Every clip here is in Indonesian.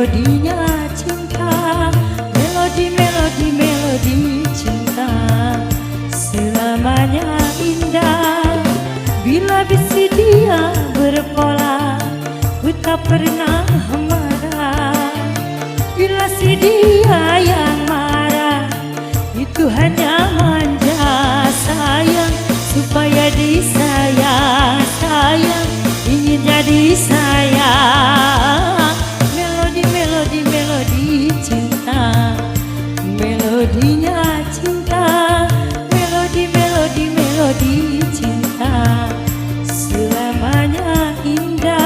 melodinya cinta, melodi, melodi, melodi cinta, selamanya indah. Bila bisi dia berpola, ku tak pernah marah. Bila si dia yang marah, itu hanya manja. Sayang supaya disayang, sayang ingin jadi sayang. Melodi, melodi, melodi cinta, melodinya cinta, melodi, melodi, melodi cinta, selamanya indah.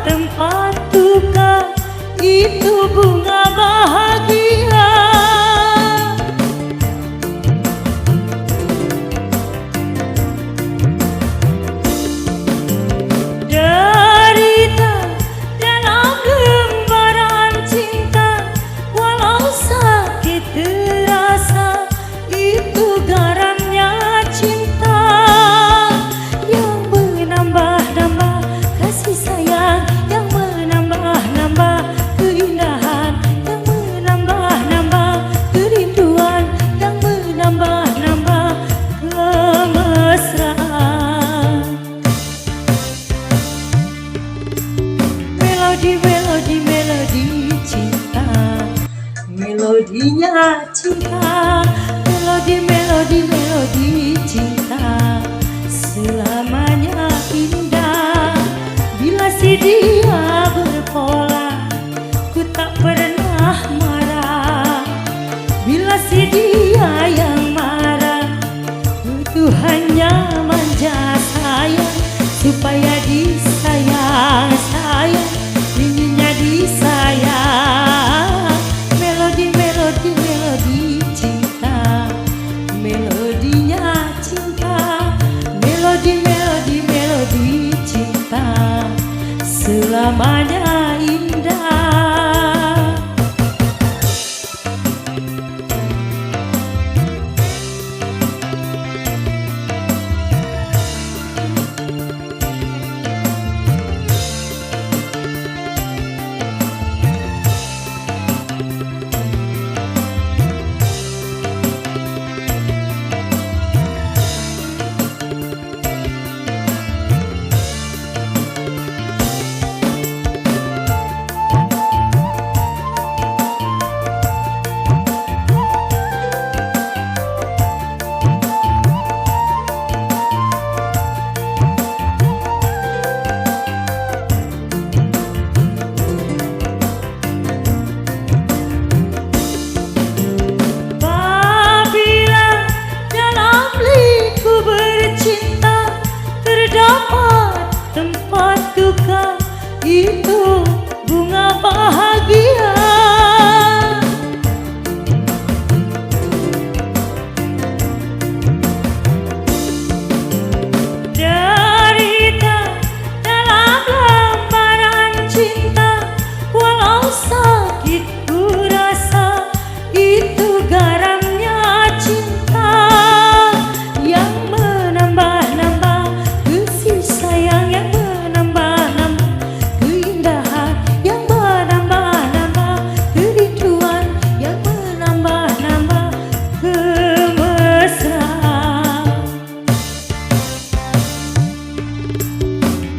Tempat duka itu bunga bahagia. Derita dalam lembaran cinta, walau sakit terasa, itu garamnya cinta yang menambah-nambah kasih sayang, yang menambah-nambah keindahan, yang menambah-nambah kerinduan, yang menambah-nambah kemesraan. Melodi, melodi, melodi cinta, melodinya cinta, melodi, melodi, melodi cinta, selamanya indah. Bila si dia berpola, ku tak pernah marah. Bila si dia yang marah, itu hanya manja. Sayang supaya disayang, sayang inginnya disayang. Melodi, melodi, melodi cinta, melodinya cinta, melodi, melodi, melodi cinta, selamanya indah. Tempat duka itu bunga bahagia. Derita dalam lembaran cinta, walau sakit ku rasa, itu garamnya cinta yang menambah-nambah kasih sayang, yang menambah-nambah keindahan, yang menambah-nambah kerinduan, yang menambah-nambah kemesraan.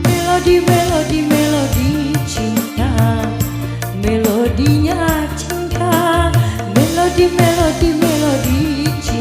Melodi, melodi, melodi cinta, melodinya cinta, melodi, melodi, melodi cinta.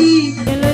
melodi